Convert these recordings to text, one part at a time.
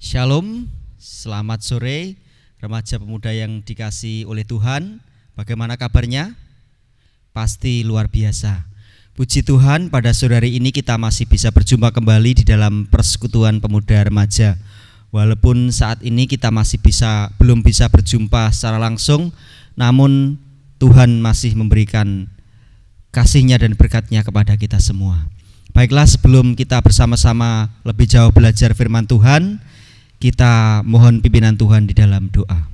Shalom, selamat sore remaja pemuda yang dikasihi oleh Tuhan. Bagaimana kabarnya? Pasti luar biasa. Puji Tuhan, pada sore hari ini kita masih bisa berjumpa kembali di dalam persekutuan pemuda remaja. Walaupun saat ini kita masih belum bisa berjumpa secara langsung, namun Tuhan masih memberikan kasih-Nya dan berkat-Nya kepada kita semua. Baiklah, sebelum kita bersama-sama lebih jauh belajar firman Tuhan, kita mohon pimpinan Tuhan di dalam doa.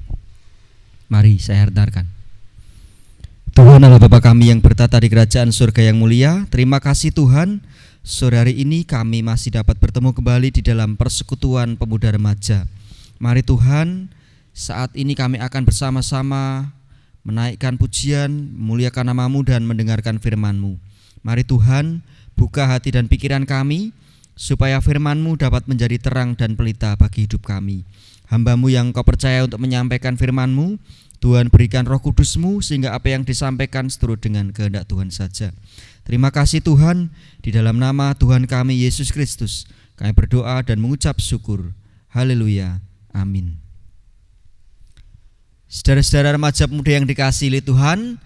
Mari saya hentarkan. Tuhan Allah Bapa kami yang bertata di kerajaan surga yang mulia, terima kasih Tuhan, sore hari ini kami masih dapat bertemu kembali di dalam persekutuan pemuda remaja. Mari Tuhan, saat ini kami akan bersama-sama menaikkan pujian, memuliakan nama-Mu dan mendengarkan firman-Mu. Mari Tuhan, buka hati dan pikiran kami, supaya firman-Mu dapat menjadi terang dan pelita bagi hidup kami. Hamba-Mu yang Kau percaya untuk menyampaikan firman-Mu, Tuhan berikan Roh Kudus-Mu sehingga apa yang disampaikan seturut dengan kehendak Tuhan saja. Terima kasih Tuhan, di dalam nama Tuhan kami Yesus Kristus kami berdoa dan mengucap syukur. Haleluya, amin. Saudara-saudara remaja pemuda yang dikasihi Tuhan,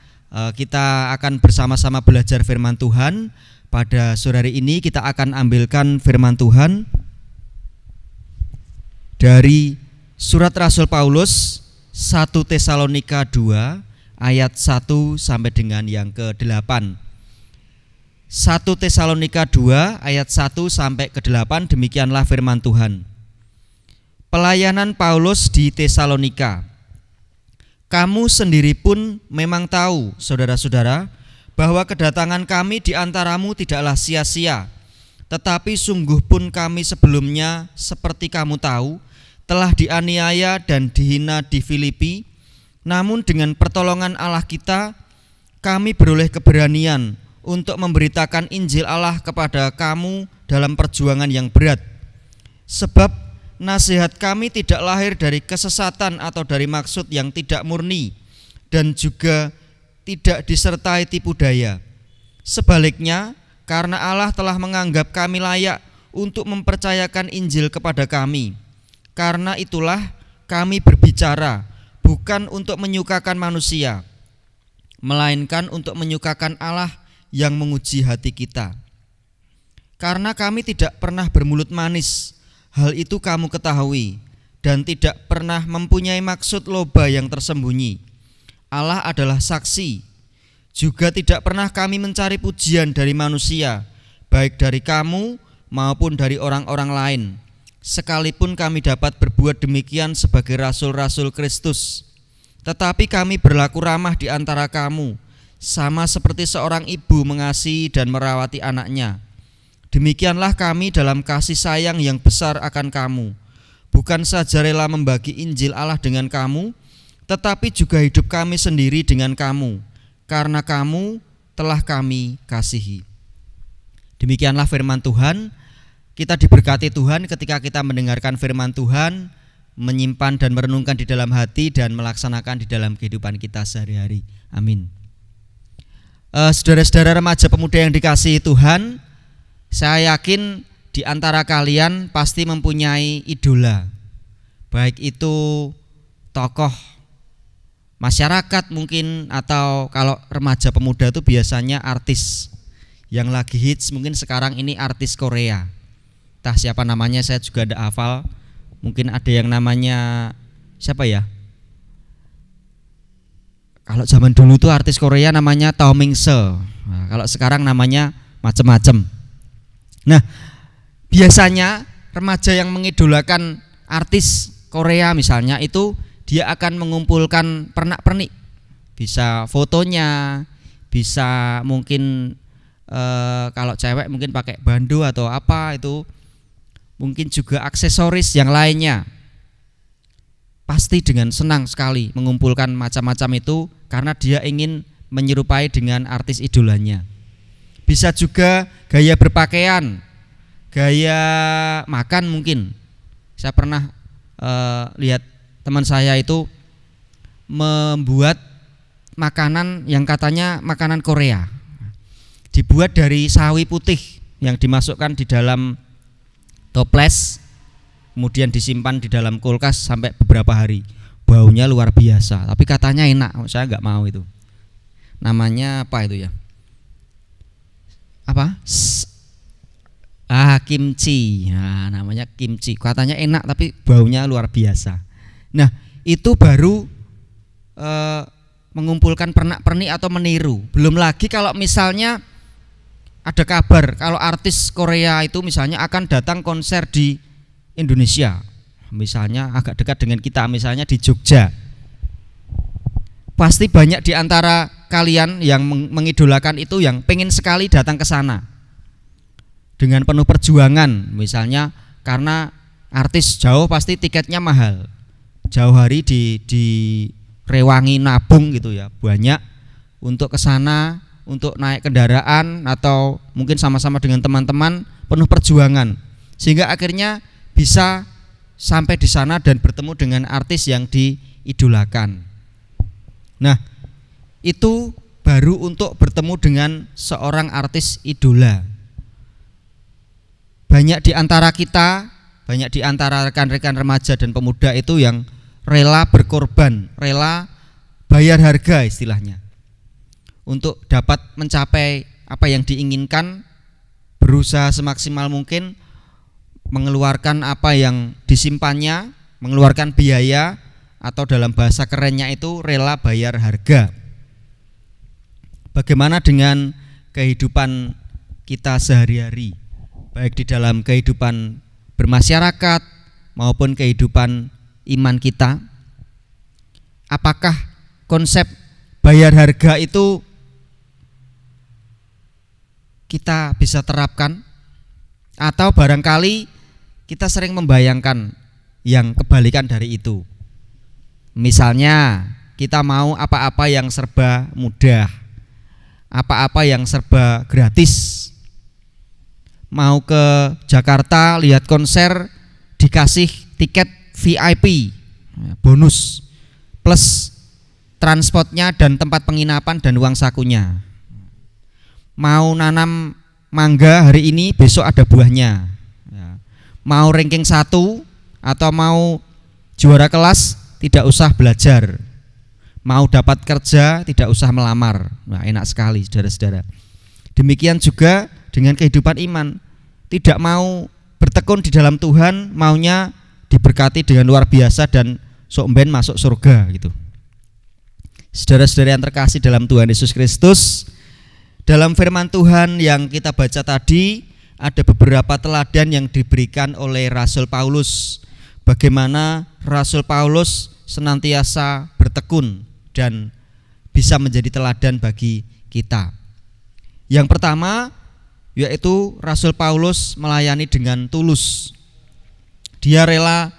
kita akan bersama-sama belajar firman Tuhan. Pada sore hari ini kita akan ambilkan firman Tuhan dari surat Rasul Paulus 1 Tesalonika 2 ayat 1 sampai dengan yang ke-8. 1 Tesalonika 2 ayat 1 sampai ke-8, demikianlah firman Tuhan. Pelayanan Paulus di Tesalonika. Kamu sendiri pun memang tahu, saudara-saudara, bahwa kedatangan kami di antaramu tidaklah sia-sia, tetapi sungguh pun kami sebelumnya, seperti kamu tahu, telah dianiaya dan dihina di Filipi. Namun dengan pertolongan Allah kita, kami beroleh keberanian untuk memberitakan Injil Allah kepada kamu dalam perjuangan yang berat. Sebab nasihat kami tidak lahir dari kesesatan atau dari maksud yang tidak murni, dan juga tidak disertai tipu daya. Sebaliknya, karena Allah telah menganggap kami layak untuk mempercayakan Injil kepada kami. Karena itulah kami berbicara, bukan untuk menyukakan manusia, melainkan untuk menyukakan Allah yang menguji hati kita. Karena kami tidak pernah bermulut manis, hal itu kamu ketahui, dan tidak pernah mempunyai maksud loba yang tersembunyi. Allah adalah saksi, juga tidak pernah kami mencari pujian dari manusia, baik dari kamu maupun dari orang-orang lain, sekalipun kami dapat berbuat demikian sebagai rasul-rasul Kristus. Tetapi kami berlaku ramah di antara kamu, sama seperti seorang ibu mengasihi dan merawati anaknya. Demikianlah kami dalam kasih sayang yang besar akan kamu, bukan saja rela membagi Injil Allah dengan kamu, tetapi juga hidup kami sendiri dengan kamu, karena kamu telah kami kasihi. Demikianlah firman Tuhan. Kita diberkati Tuhan ketika kita mendengarkan firman Tuhan, menyimpan dan merenungkan di dalam hati dan melaksanakan di dalam kehidupan kita sehari-hari. Amin. Saudara-saudara remaja pemuda yang dikasihi Tuhan, saya yakin di antara kalian pasti mempunyai idola, baik itu tokoh masyarakat mungkin, atau kalau remaja pemuda itu biasanya artis yang lagi hits. Mungkin sekarang ini artis Korea, entah siapa namanya, saya juga tidak hafal. Mungkin ada yang namanya siapa ya, kalau zaman dulu tuh artis Korea namanya Tao Ming-se. Nah, kalau sekarang namanya macam-macam. Nah, biasanya remaja yang mengidolakan artis Korea misalnya itu dia akan mengumpulkan pernak-pernik, bisa fotonya, bisa mungkin kalau cewek mungkin pakai bandu atau apa itu, mungkin juga aksesoris yang lainnya. Pasti dengan senang sekali mengumpulkan macam-macam itu karena dia ingin menyerupai dengan artis idolanya. Bisa juga gaya berpakaian, gaya makan mungkin. Saya pernah lihat teman saya itu membuat makanan yang katanya makanan Korea, dibuat dari sawi putih yang dimasukkan di dalam toples, kemudian disimpan di dalam kulkas sampai beberapa hari. Baunya luar biasa, tapi katanya enak. Saya nggak mau itu. Namanya apa itu ya? Apa? Kimchi. Nah, namanya kimchi. Katanya enak tapi baunya luar biasa. Nah, itu baru mengumpulkan pernak-pernik atau meniru. Belum lagi kalau misalnya ada kabar kalau artis Korea itu misalnya akan datang konser di Indonesia, misalnya agak dekat dengan kita, misalnya di Jogja. Pasti banyak di antara kalian yang mengidolakan itu yang pengen sekali datang ke sana dengan penuh perjuangan, misalnya karena artis jauh pasti tiketnya mahal, jauh hari di rewangi nabung gitu ya, banyak untuk ke sana, untuk naik kendaraan atau mungkin sama-sama dengan teman-teman, penuh perjuangan sehingga akhirnya bisa sampai di sana dan bertemu dengan artis yang diidolakan. Nah, itu baru untuk bertemu dengan seorang artis idola. Banyak di antara kita, banyak di antara rekan-rekan remaja dan pemuda itu yang rela berkorban, rela bayar harga istilahnya untuk dapat mencapai apa yang diinginkan, berusaha semaksimal mungkin mengeluarkan apa yang disimpannya, mengeluarkan biaya, atau dalam bahasa kerennya itu rela bayar harga. Bagaimana dengan kehidupan kita sehari-hari, baik di dalam kehidupan bermasyarakat maupun kehidupan iman kita? Apakah konsep bayar harga itu kita bisa terapkan? Atau barangkali kita sering membayangkan yang kebalikan dari itu. Misalnya kita mau apa-apa yang serba mudah, apa-apa yang serba gratis. Mau ke Jakarta lihat konser dikasih tiket VIP bonus plus transportnya dan tempat penginapan dan uang sakunya. Mau nanam mangga hari ini, besok ada buahnya. Mau ranking 1 atau mau juara kelas, tidak usah belajar. Mau dapat kerja, tidak usah melamar. Nah, enak sekali saudara-saudara. Demikian juga dengan kehidupan iman. Tidak mau bertekun di dalam Tuhan, maunya diberkati dengan luar biasa dan sok ben masuk surga gitu. Saudara-saudara yang terkasih dalam Tuhan Yesus Kristus, dalam firman Tuhan yang kita baca tadi ada beberapa teladan yang diberikan oleh Rasul Paulus. Bagaimana Rasul Paulus senantiasa bertekun dan bisa menjadi teladan bagi kita. Yang pertama yaitu Rasul Paulus melayani dengan tulus. Dia rela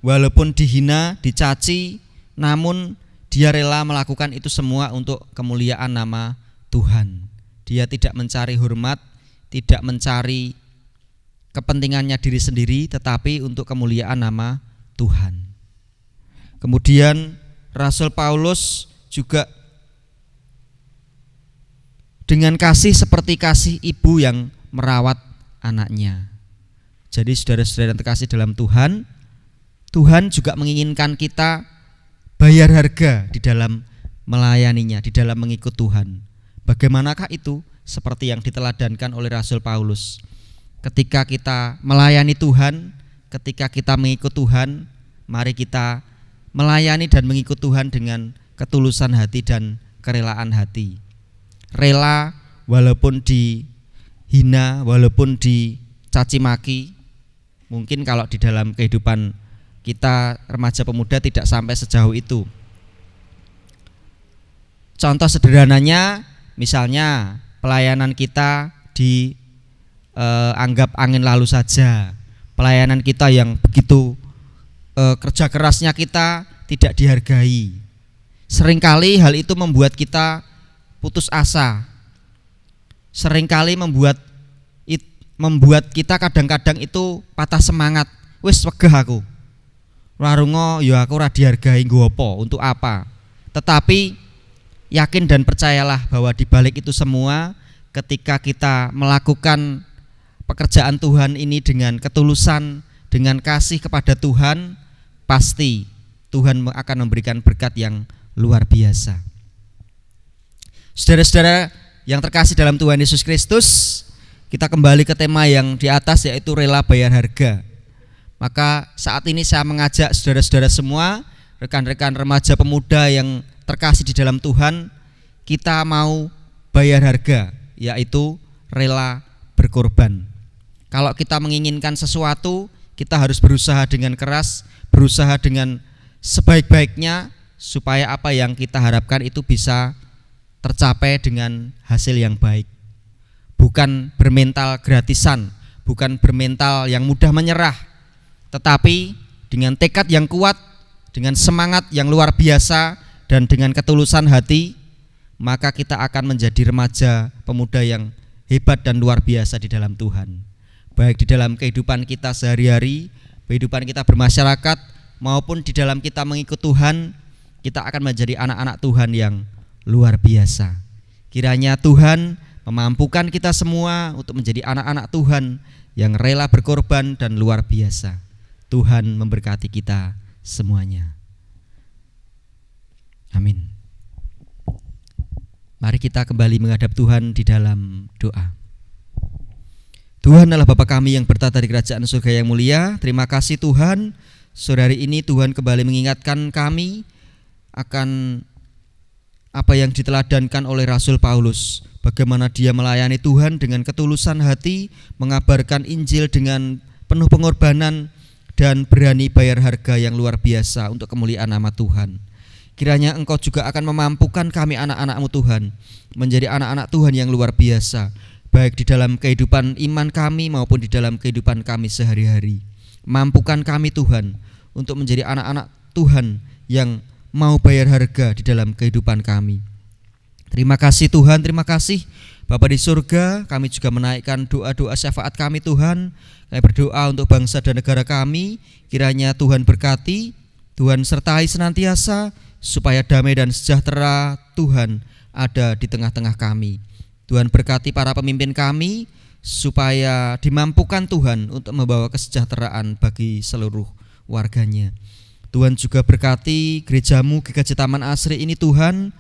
walaupun dihina, dicaci, namun dia rela melakukan itu semua untuk kemuliaan nama Tuhan. Dia tidak mencari hormat, tidak mencari kepentingannya diri sendiri, tetapi untuk kemuliaan nama Tuhan. Kemudian Rasul Paulus juga dengan kasih seperti kasih ibu yang merawat anaknya. Jadi saudara-saudara yang terkasih dalam Tuhan, Tuhan juga menginginkan kita bayar harga di dalam melayaninya, di dalam mengikut Tuhan. Bagaimanakah itu? Seperti yang diteladankan oleh Rasul Paulus. Ketika kita melayani Tuhan, ketika kita mengikut Tuhan, mari kita melayani dan mengikut Tuhan dengan ketulusan hati dan kerelaan hati. Rela walaupun dihina, walaupun dicaci maki. Mungkin kalau di dalam kehidupan kita remaja pemuda tidak sampai sejauh itu. Contoh sederhananya, misalnya pelayanan kita dianggap angin lalu saja. Pelayanan kita yang begitu kerja kerasnya kita tidak dihargai. Seringkali hal itu membuat kita putus asa. Seringkali membuat kita kadang-kadang itu patah semangat. Wis wegah aku. Warungo ya aku ora dihargai nggo apa, untuk apa. Tetapi yakin dan percayalah bahwa di balik itu semua, ketika kita melakukan pekerjaan Tuhan ini dengan ketulusan, dengan kasih kepada Tuhan, pasti Tuhan akan memberikan berkat yang luar biasa. Saudara-saudara yang terkasih dalam Tuhan Yesus Kristus, kita kembali ke tema yang di atas, yaitu rela bayar harga. Maka saat ini saya mengajak saudara-saudara semua, rekan-rekan remaja pemuda yang terkasih di dalam Tuhan, kita mau bayar harga, yaitu rela berkorban. Kalau kita menginginkan sesuatu, kita harus berusaha dengan keras, berusaha dengan sebaik-baiknya, supaya apa yang kita harapkan itu bisa tercapai dengan hasil yang baik. Bukan bermental gratisan, bukan bermental yang mudah menyerah, tetapi dengan tekad yang kuat, dengan semangat yang luar biasa, dan dengan ketulusan hati, maka kita akan menjadi remaja pemuda yang hebat dan luar biasa di dalam Tuhan. Baik di dalam kehidupan kita sehari-hari, kehidupan kita bermasyarakat, maupun di dalam kita mengikut Tuhan, kita akan menjadi anak-anak Tuhan yang luar biasa. Kiranya Tuhan memampukan kita semua untuk menjadi anak-anak Tuhan yang rela berkorban dan luar biasa. Tuhan memberkati kita semuanya. Amin. Mari kita kembali menghadap Tuhan di dalam doa. Tuhan adalah Bapa kami yang bertata di kerajaan surga yang mulia. Terima kasih Tuhan, sore hari ini Tuhan kembali mengingatkan kami akan apa yang diteladankan oleh Rasul Paulus, bagaimana dia melayani Tuhan dengan ketulusan hati, mengabarkan Injil dengan penuh pengorbanan, dan berani bayar harga yang luar biasa untuk kemuliaan nama Tuhan. Kiranya Engkau juga akan memampukan kami anak-anak-Mu Tuhan, menjadi anak-anak Tuhan yang luar biasa, baik di dalam kehidupan iman kami maupun di dalam kehidupan kami sehari-hari. Mampukan kami Tuhan untuk menjadi anak-anak Tuhan yang mau bayar harga di dalam kehidupan kami. Terima kasih Tuhan, terima kasih Bapa di surga. Kami juga menaikkan doa-doa syafaat kami Tuhan. Kami berdoa untuk bangsa dan negara kami. Kiranya Tuhan berkati, Tuhan sertai senantiasa, supaya damai dan sejahtera Tuhan ada di tengah-tengah kami. Tuhan berkati para pemimpin kami, supaya dimampukan Tuhan untuk membawa kesejahteraan bagi seluruh warganya. Tuhan juga berkati gerejamu GKJ Taman Asri ini Tuhan,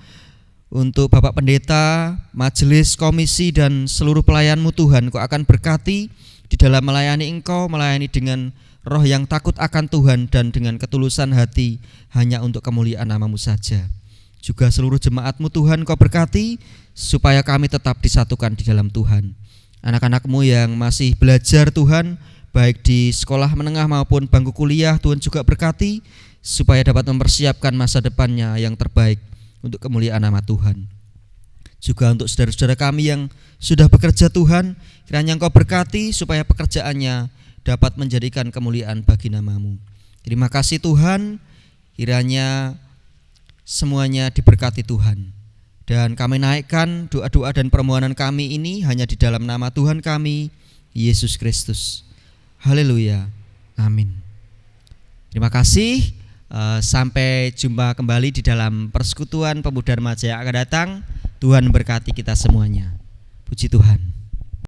untuk Bapak Pendeta, majelis, komisi, dan seluruh pelayanmu Tuhan. Kau akan berkati di dalam melayani Engkau, melayani dengan roh yang takut akan Tuhan dan dengan ketulusan hati hanya untuk kemuliaan nama-Mu saja. Juga seluruh jemaat-Mu Tuhan Kau berkati, supaya kami tetap disatukan di dalam Tuhan. Anak-anak-Mu yang masih belajar Tuhan, baik di sekolah menengah maupun bangku kuliah, Tuhan juga berkati, supaya dapat mempersiapkan masa depannya yang terbaik untuk kemuliaan nama Tuhan. Juga untuk saudara-saudara kami yang sudah bekerja Tuhan, kiranya Engkau berkati supaya pekerjaannya dapat menjadikan kemuliaan bagi nama-Mu. Terima kasih Tuhan, kiranya semuanya diberkati Tuhan. Dan kami naikkan doa-doa dan permohonan kami ini hanya di dalam nama Tuhan kami, Yesus Kristus. Haleluya, amin. Terima kasih. Sampai jumpa kembali di dalam persekutuan pemuda remaja yang akan datang. Tuhan berkati kita semuanya. Puji Tuhan.